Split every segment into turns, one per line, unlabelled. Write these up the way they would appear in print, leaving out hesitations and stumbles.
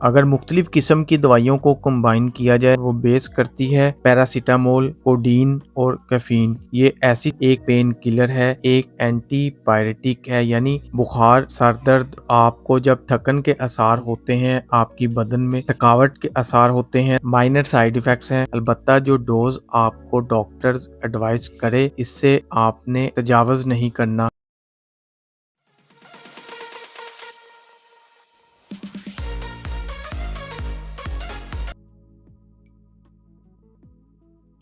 अगर मुख्तलिफ किस्म की दवाइयों को कंबाइन किया जाए वो बेस करती है पैरासीटामोल, कोडीन और कैफीन। ये ऐसी एक पेन किलर है, एक एंटीपायरेटिक है, यानी बुखार, सर दर्द, आपको जब थकन के आसार होते हैं, आपकी बदन में थकावट के आसार होते हैं, माइनर साइड इफेक्ट्स हैं। अलबत्ता जो डोज आपको डॉक्टर्स एडवाइस करे इससे आपने तजावुज नहीं करना।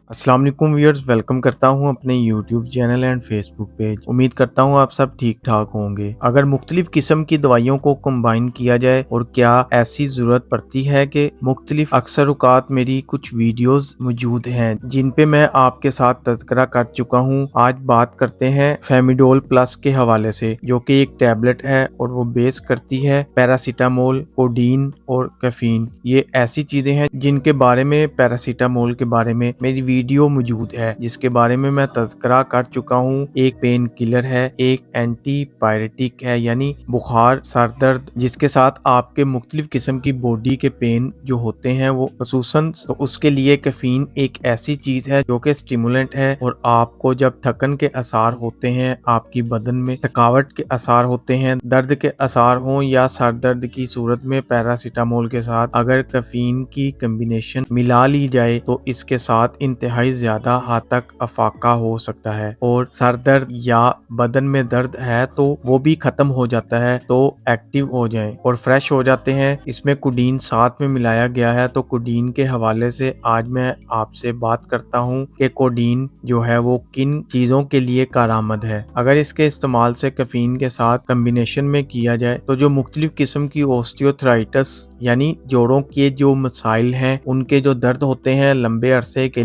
अस्सलाम वालेकुम व्यूअर्स, वेलकम करता हूं अपने YouTube channel and Facebook page. उम्मीद करता हूं आप सब ठीक ठाक होंगे। अगर मुख्तलिफ किस्म की दवाइयों को कंबाइन किया जाए और क्या ऐसी जरूरत पड़ती है कि मुख्तलिफ अक्सर औकात मेरी कुछ वीडियोस मौजूद हैं जिन पे मैं आपके साथ तज़किरा कर चुका हूं। आज बात करते हैं फेमिडोल प्लस के हवाले से, जो कि एक टैबलेट है और वो बेस करती है पैरासीटामोल, कोडीन और कैफीन। ये ऐसी चीजें हैं जिनके बारे में, पैरासीटामोल के बारे में मेरी वीडियो मौजूद है जिसके बारे में मैं तज़किरा कर चुका हूँ। एक पेन किलर है, एक एंटीपायरेटिक है, यानी बुखार, सर दर्द, जिसके साथ आपके मुख्तलिफ किस्म की बॉडी के पेन जो होते हैं वो खसूसन, तो उसके लिए कैफीन एक ऐसी चीज है जो कि स्टिमुलेंट है। और आपको जब थकन के आसार होते हैं, आपकी बदन में थकावट के आसार होते हैं, दर्द के आसार हों या सर दर्द की सूरत में, पैरासीटामोल के साथ अगर कैफीन की कम्बिनेशन मिला ली जाए तो इसके साथ इंतहाई ज्यादा हद तक अफाका हो सकता है। और सर दर्द या बदन में दर्द है तो वो भी खत्म हो जाता है, तो एक्टिव हो जाएं और फ्रेश हो जाते हैं। इसमें कोडीन साथ में मिलाया गया है। तो कोडीन के हवाले से आज मैं आपसे बात करता हूँ कि कोडीन जो है वो किन चीजों के लिए कारआमद है। अगर इसके इस्तेमाल से कैफीन के साथ कम्बिनेशन में किया जाए तो जो मुख्तलिफ किस्म की ऑस्टियोथराइटिस यानी जोड़ों के जो मसाइल हैं, उनके जो दर्द होते हैं लंबे अरसे के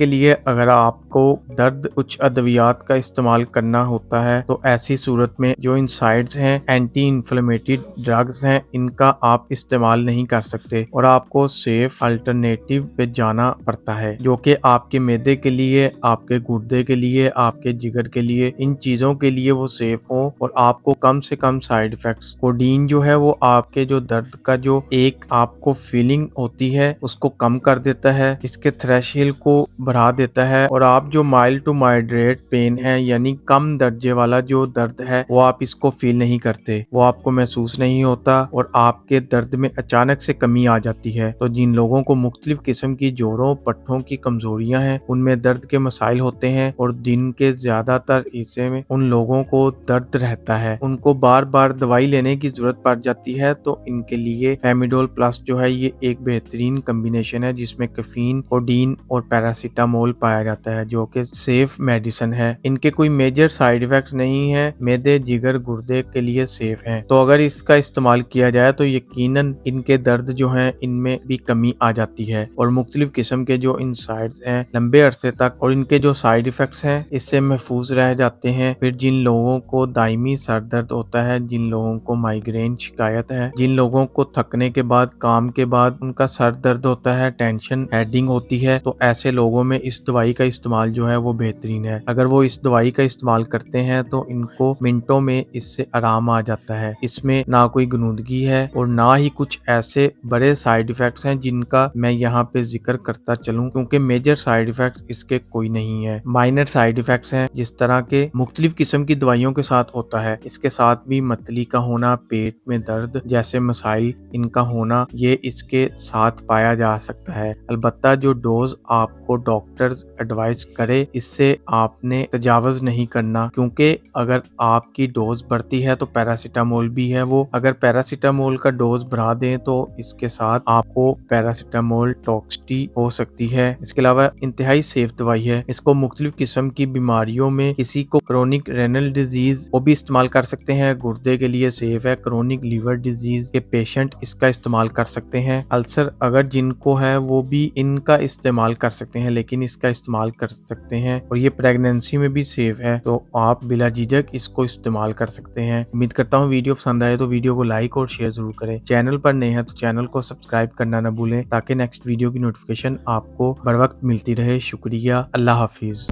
लिए, अगर आपको दर्द कुछ अद्वियात का इस्तेमाल करना होता है तो ऐसी सूरत में जो इनसाइड्स हैं, एंटी इन्फ्लेमेटरी ड्रग्स हैं, इनका आप इस्तेमाल नहीं कर सकते और आपको सेफ अल्टरनेटिव पे जाना पड़ता है, जो कि आपके मैदे के लिए, आपके गुर्दे के लिए, आपके जिगर के लिए, इन चीजों के लिए वो सेफ हो और आपको कम से कम साइड इफेक्ट्स। कोडीन जो है वो आपके जो दर्द का जो एक आपको फीलिंग होती है उसको कम कर देता है, इसके थ्रेशोल्ड को बढ़ा देता है और आप जो माइल्ड टू मॉडरेट पेन है यानी कम दर्जे वाला जो दर्द है वो आप इसको फील नहीं करते, वो आपको महसूस नहीं होता और आपके दर्द में अचानक से कमी आ जाती है। तो जिन लोगों को मुख्तलिफ किस्म की जोड़ों पट्टों की कमजोरियां हैं, उनमें दर्द के मसाइल होते हैं और दिन के ज्यादातर हिस्से में उन लोगों को दर्द रहता है, उनको बार बार दवाई लेने की जरूरत पड़ जाती है, तो इनके लिए फेमिडोल प्लस जो है ये एक बेहतरीन कम्बिनेशन है जिसमें कैफीन, कोडीन और पैरासीटामोल पाया जाता है, जो कि सेफ मेडिसिन है। इनके कोई मेजर साइड इफेक्ट्स नहीं है, मैदे, जिगर, गुर्दे के लिए सेफ है। तो अगर इसका इस्तेमाल किया जाए तो यकीनन इनके दर्द जो है इनमें भी कमी आ जाती है और मुख्तलिफ किस्म के जो इनसाइड्स हैं लंबे अरसे तक और इनके जो साइड इफेक्ट्स हैं इससे महफूज रह जाते हैं। फिर जिन लोगों को दायमी सर दर्द होता है, जिन लोगों को माइग्रेन शिकायत है, जिन लोगों को थकने के बाद, काम के बाद उनका सर दर्द होता है, टेंशन, हेडिंग होती है, तो ऐसे लोगों में इस दवाई का इस्तेमाल जो है वो बेहतरीन है। अगर वो इस दवाई का इस्तेमाल करते हैं तो इनको मिनटों में इससे आराम आ जाता है। इसमें ना कोई गनुदगी है और ना ही कुछ ऐसे बड़े साइड इफेक्ट्स हैं जिनका मैं यहाँ पे जिक्र करता चलूं, क्योंकि मेजर साइड इफेक्ट्स इसके कोई नहीं है। माइनर साइड इफेक्ट्स हैं जिस तरह के मुख्तलिफ किस्म की दवाइयों के साथ होता है, इसके साथ भी मतली का होना, पेट में दर्द जैसे मसाइल इनका होना, ये इसके साथ पाया जा सकता है। अलबत्ता जो डोज आपको डॉक्टर्स एडवाइस करे इससे आपने तजावुज नहीं करना, क्योंकि अगर आपकी डोज बढ़ती है तो पैरासीटामोल भी है वो, अगर पैरासीटामोल का डोज बढ़ा दें तो इसके साथ आपको पैरासीटामोल टॉक्सिटी हो सकती है। इसके अलावा इंतहाई सेफ दवाई है, इसको मुख्तलिफ किस्म की बीमारियों में, किसी को क्रोनिक रेनल डिजीज वो भी इस्तेमाल कर सकते हैं, गुर्दे के लिए सेफ है, क्रोनिक लीवर डिजीज के पेशेंट इसका इस्तेमाल कर सकते हैं, अल्सर अगर जिनको है वो भी इनका इस्तेमाल कर सकते हैं, लेकिन इसका इस्तेमाल कर सकते हैं और ये प्रेगनेंसी में भी सेफ है, तो आप बिला झिझक इसको इस्तेमाल कर सकते हैं। उम्मीद करता हूँ वीडियो पसंद आए तो वीडियो को लाइक और शेयर जरूर करें। चैनल पर नए हैं तो चैनल को सब्सक्राइब करना न भूलें ताकि नेक्स्ट वीडियो की नोटिफिकेशन आपको बर वक्त मिलती रहे। शुक्रिया, अल्लाह हाफिज।